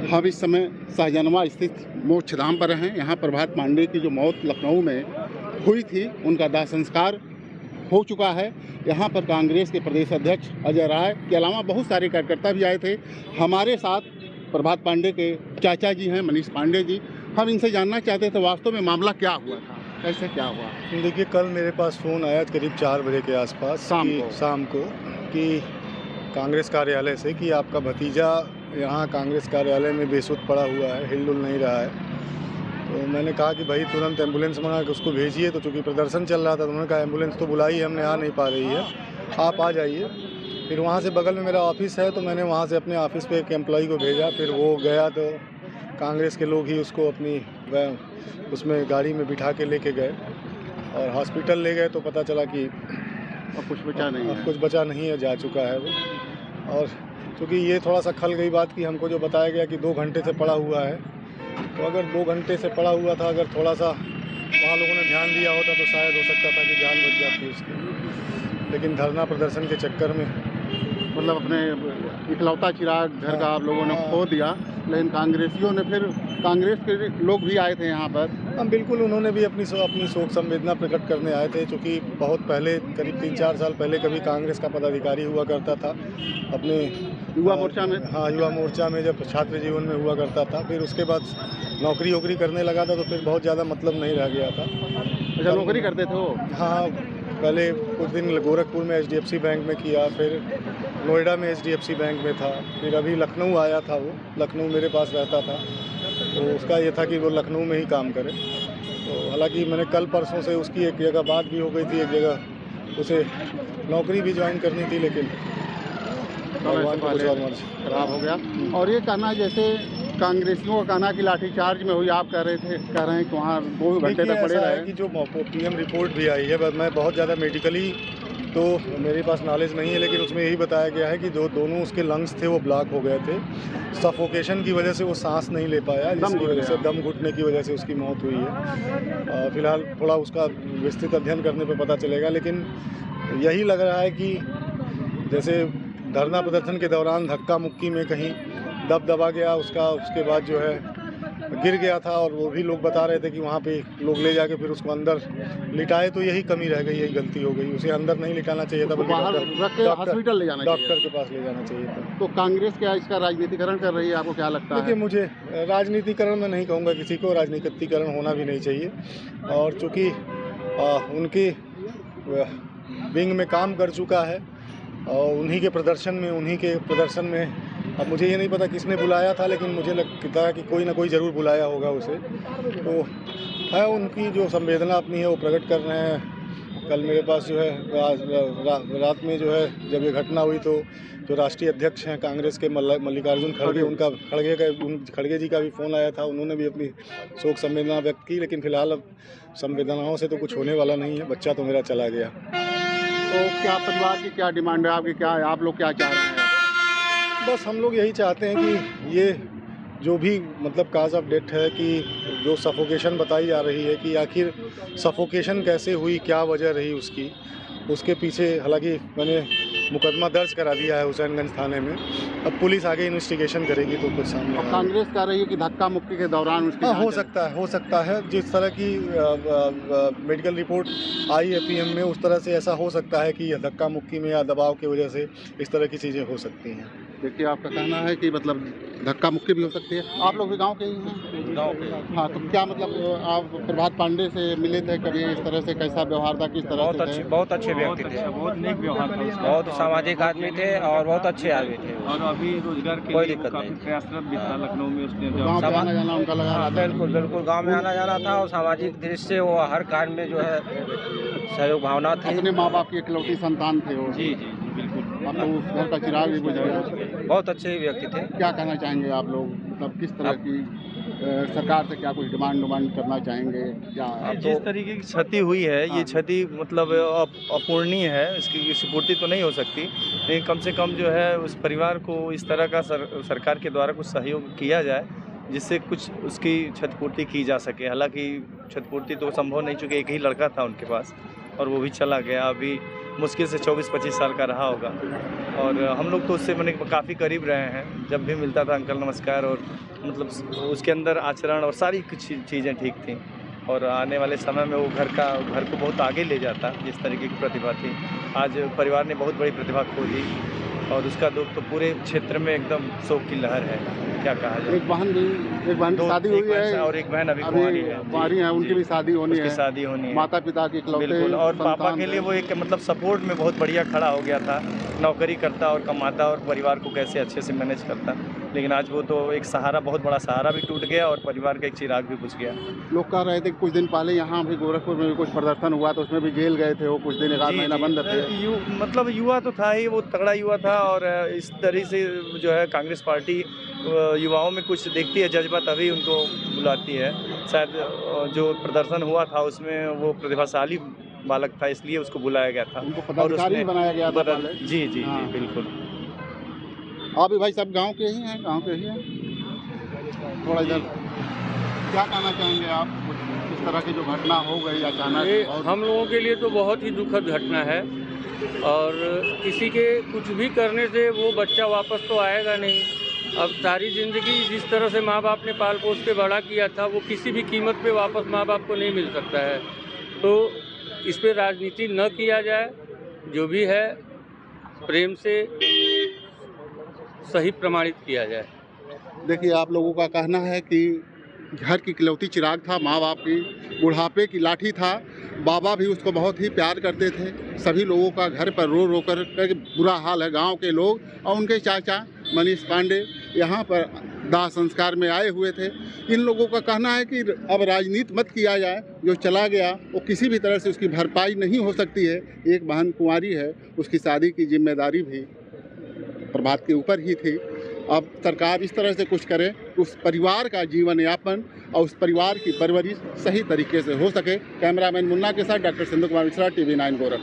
हम इस समय शाहजहानाबाद स्थित मोक्षधाम पर हैं। यहाँ प्रभात पांडे की जो मौत लखनऊ में हुई थी, उनका दाह संस्कार हो चुका है। यहाँ पर कांग्रेस के प्रदेश अध्यक्ष अजय राय के अलावा बहुत सारे कार्यकर्ता भी आए थे। हमारे साथ प्रभात पांडे के चाचा जी हैं, मनीष पांडे जी। हम इनसे जानना चाहते थे वास्तव में मामला क्या हुआ था, कैसे क्या हुआ। देखिए, कल मेरे पास फ़ोन आया करीब 4 बजे के आसपास शाम को कि कांग्रेस कार्यालय से कि आपका भतीजा यहाँ कांग्रेस कार्यालय में बेसुध पड़ा हुआ है, हिल-डुल नहीं रहा है। तो मैंने कहा कि भाई तुरंत एम्बुलेंस मंगा के उसको भेजिए। तो चूँकि प्रदर्शन चल रहा था तो उन्होंने कहा एम्बुलेंस तो बुलाई हमने, आ नहीं पा रही है, आप आ जाइए। फिर वहाँ से बगल में मेरा ऑफिस है तो मैंने वहाँ से अपने ऑफिस पे एक एम्प्लॉई को भेजा। फिर वो गया तो कांग्रेस के लोग ही उसको अपनी उसमें गाड़ी में बिठा के लेके गए और हॉस्पिटल ले गए। तो पता चला कि अब कुछ बचा नहीं है, जा चुका है वो। और क्योंकि ये थोड़ा सा खल गई बात कि हमको जो बताया गया कि 2 घंटे से पड़ा हुआ है, तो अगर 2 घंटे से पड़ा हुआ था, अगर थोड़ा सा वहाँ लोगों ने ध्यान दिया होता तो शायद हो सकता था कि जान बच जाती उसकी। लेकिन धरना प्रदर्शन के चक्कर में मतलब अपने इकलौता चिराग घर का आप लोगों ने खो दिया। लेकिन कांग्रेसियों ने फिर, कांग्रेस के लोग भी आए थे यहाँ पर। हम बिल्कुल, उन्होंने भी अपनी शोक संवेदना प्रकट करने आए थे। चूँकि बहुत पहले, करीब 3-4 साल पहले कभी कांग्रेस का पदाधिकारी हुआ करता था अपने युवा मोर्चा में। हाँ, युवा मोर्चा में जब छात्र जीवन में हुआ करता था। फिर उसके बाद नौकरी वोकरी करने लगा था तो फिर बहुत ज़्यादा मतलब नहीं रह गया था। अच्छा, नौकरी करते थे वो? हाँ, पहले कुछ दिन गोरखपुर में HDFC बैंक में किया, फिर नोएडा में HDFC बैंक में था, फिर अभी लखनऊ आया था। वो लखनऊ मेरे पास रहता था, तो उसका ये था कि वो लखनऊ में ही काम करे। तो हालांकि मैंने कल परसों से उसकी एक जगह बात भी हो गई थी, एक जगह उसे नौकरी भी ज्वाइन करनी थी, लेकिन भगवान का कुछ और मर्जी खराब हो गया। और ये कहना, जैसे कांग्रेसियों का कहना कि लाठीचार्ज में हुई, आप कह रहे हैं कि वहाँ 2 घंटे तक पड़े रहे। कि जो PM रिपोर्ट भी आई है, मैं बहुत ज़्यादा मेडिकली तो मेरे पास नॉलेज नहीं है, लेकिन उसमें यही बताया गया है कि जो दोनों उसके लंग्स थे वो ब्लॉक हो गए थे। सफोकेशन की वजह से वो सांस नहीं ले पाया, जिसकी वजह से, दम घुटने की वजह से उसकी मौत हुई है। फिलहाल थोड़ा उसका विस्तृत अध्ययन करने पर पता चलेगा, लेकिन यही लग रहा है कि जैसे धरना प्रदर्शन के दौरान धक्का मुक्की में कहीं दबा गया उसका, उसके बाद जो है गिर गया था। और वो भी लोग बता रहे थे कि वहाँ पे लोग ले जाके फिर उसको अंदर लिटाए, तो यही कमी रह गई, यही गलती हो गई। उसे अंदर नहीं लिटाना चाहिए था, बल्कि हॉस्पिटल ले जाना, डॉक्टर के पास ले जाना चाहिए था। तो कांग्रेस क्या इसका राजनीतिकरण कर रही है, आपको क्या लगता है? देखिए, मुझे राजनीतिकरण में नहीं कहूँगा किसी को, राजनीतिकरण होना भी नहीं चाहिए। और चूँकि उनके विंग में काम कर चुका है और उन्हीं के प्रदर्शन में अब मुझे ये नहीं पता किसने बुलाया था, लेकिन मुझे लगता है कि कोई ना कोई ज़रूर बुलाया होगा उसे। तो है, उनकी जो संवेदना अपनी है वो प्रकट कर रहे हैं। कल मेरे पास जो है रात में जो है जब ये घटना हुई, तो जो राष्ट्रीय अध्यक्ष हैं कांग्रेस के मल्लिकार्जुन खड़गे, खड़गे जी का भी फ़ोन आया था। उन्होंने भी अपनी शोक संवेदना व्यक्त की, लेकिन फिलहाल अब संवेदनाओं से तो कुछ होने वाला नहीं है, बच्चा तो मेरा चला गया। तो क्या परिवार की क्या डिमांड है आपकी, क्या आप लोग क्या चाह रहे हैं? बस हम लोग यही चाहते हैं कि ये जो भी मतलब काज ऑफ डेथ है, कि जो सफोकेशन बताई जा रही है, कि आखिर सफोकेशन कैसे हुई, क्या वजह रही उसकी, उसके पीछे हालांकि मैंने मुकदमा दर्ज करा दिया है हुसैनगंज थाने में। अब पुलिस आगे इन्वेस्टिगेशन करेगी तो कुछ सामने आएगा। कांग्रेस कह रही है कि धक्का मुक्की के दौरान उसकी हो सकता है जिस तरह की मेडिकल रिपोर्ट आई है PM में, उस तरह से ऐसा हो सकता है कि धक्का मुक्की में या दबाव की वजह से इस तरह की चीज़ें हो सकती हैं। देखिए, आपका कहना है कि मतलब धक्का मुक्की भी हो सकती है। आप लोग भी गांव के ही हैं? गांव के। हाँ, तो क्या मतलब आप प्रभात पांडे से मिले थे कभी, इस तरह से कैसा व्यवहार था, किस तरह से? बहुत अच्छे व्यक्ति थे, बहुत नेक व्यवहार था, बहुत सामाजिक आदमी थे और बहुत अच्छे आदमी थे। और अभी रोजगार के कोई लिए दिक्कत काफी नहीं, प्रयासरत भी था लखनऊ में उसने। गाँव में आना जाना उनका लगा? बिल्कुल गाँव में आना जाना था, और सामाजिक दृष्टि से वो हर कार्य में जो है सहयोग भावना थी। अपने माँ बाप की इकलौती संतान थे वो। जी बिल्कुल। आप लोग उस घर का चिराग भी बुझ गया। बहुत अच्छे व्यक्ति थे। क्या कहना चाहेंगे आप लोग, मतलब किस तरह की सरकार से क्या कुछ डिमांड करना चाहेंगे क्या? जिस तरीके की क्षति हुई है, ये क्षति मतलब अपूर्णीय है, इसकी पूर्ति तो नहीं हो सकती, लेकिन कम से कम जो है उस परिवार को इस तरह का सरकार के द्वारा कुछ सहयोग किया जाए, जिससे कुछ उसकी क्षतिपूर्ति की जा सके। हालांकि क्षतिपूर्ति तो संभव नहीं, चूँकि एक ही लड़का था उनके पास और वो भी चला गया। अभी मुश्किल से 24-25 साल का रहा होगा। और हम लोग तो उससे मैंने काफ़ी करीब रहे हैं। जब भी मिलता था अंकल नमस्कार, और मतलब उसके अंदर आचरण और सारी कुछ चीज़ें ठीक थी। और आने वाले समय में वो घर को बहुत आगे ले जाता, जिस तरीके की प्रतिभा थी। आज परिवार ने बहुत बड़ी प्रतिभा खो दी और उसका दुख तो पूरे क्षेत्र में एकदम शोक की लहर है, क्या कहा जाए। एक बहन की शादी हुई है और एक बहन अभी कुंवारी है, उनकी भी शादी होनी है। शादी होनी है, माता पिता की इकलौते बिल्कुल। और पापा संतान के लिए वो एक मतलब सपोर्ट में बहुत बढ़िया खड़ा हो गया था। नौकरी करता और कमाता और परिवार को कैसे अच्छे से मैनेज करता, लेकिन आज वो तो एक सहारा, बहुत बड़ा सहारा भी टूट गया और परिवार का एक चिराग भी बुझ गया। लोग कह रहे थे कि कुछ दिन पहले यहाँ भी गोरखपुर में भी कुछ प्रदर्शन हुआ तो उसमें भी जेल गए थे वो, कुछ दिन 1 महीना बंद थे। मतलब युवा तो था ही, वो तगड़ा युवा था। और इस तरह से जो है कांग्रेस पार्टी युवाओं में कुछ देखती है जज्बा, तभी उनको बुलाती है। शायद जो प्रदर्शन हुआ था उसमें वो प्रतिभाशाली बालक था, इसलिए उसको बुलाया गया था। उनको पदाधिकारी बनाया गया था पहले। जी जी हाँ। जी बिल्कुल। आप भी भाई सब गांव के ही हैं, थोड़ा इधर क्या कहना चाहेंगे आप? इस तरह की जो घटना हो गई अचानक, हम लोगों के लिए तो बहुत ही दुखद घटना है। और किसी के कुछ भी करने से वो बच्चा वापस तो आएगा नहीं। अब सारी ज़िंदगी जिस तरह से माँ बाप ने पाल पोस के बड़ा किया था, वो किसी भी कीमत पे वापस माँ बाप को नहीं मिल सकता है। तो इस पे राजनीति न किया जाए, जो भी है प्रेम से सही प्रमाणित किया जाए। देखिए, आप लोगों का कहना है कि घर की इकलौती चिराग था, माँ बाप की बुढ़ापे की लाठी था, बाबा भी उसको बहुत ही प्यार करते थे। सभी लोगों का घर पर रो रो कर बुरा हाल है। गांव के लोग और उनके चाचा मनीष पांडे यहाँ पर दाह संस्कार में आए हुए थे। इन लोगों का कहना है कि अब राजनीति मत किया जाए, जो चला गया वो किसी भी तरह से उसकी भरपाई नहीं हो सकती है। एक बहन कुंवारी है, उसकी शादी की जिम्मेदारी भी प्रभात के ऊपर ही थी। अब सरकार इस तरह से कुछ करे, उस परिवार का जीवन यापन और उस परिवार की परवरिश सही तरीके से हो सके। कैमरामैन मुन्ना के साथ डॉक्टर सिंधु कुमार मिश्रा, TV9 गोरखपुर।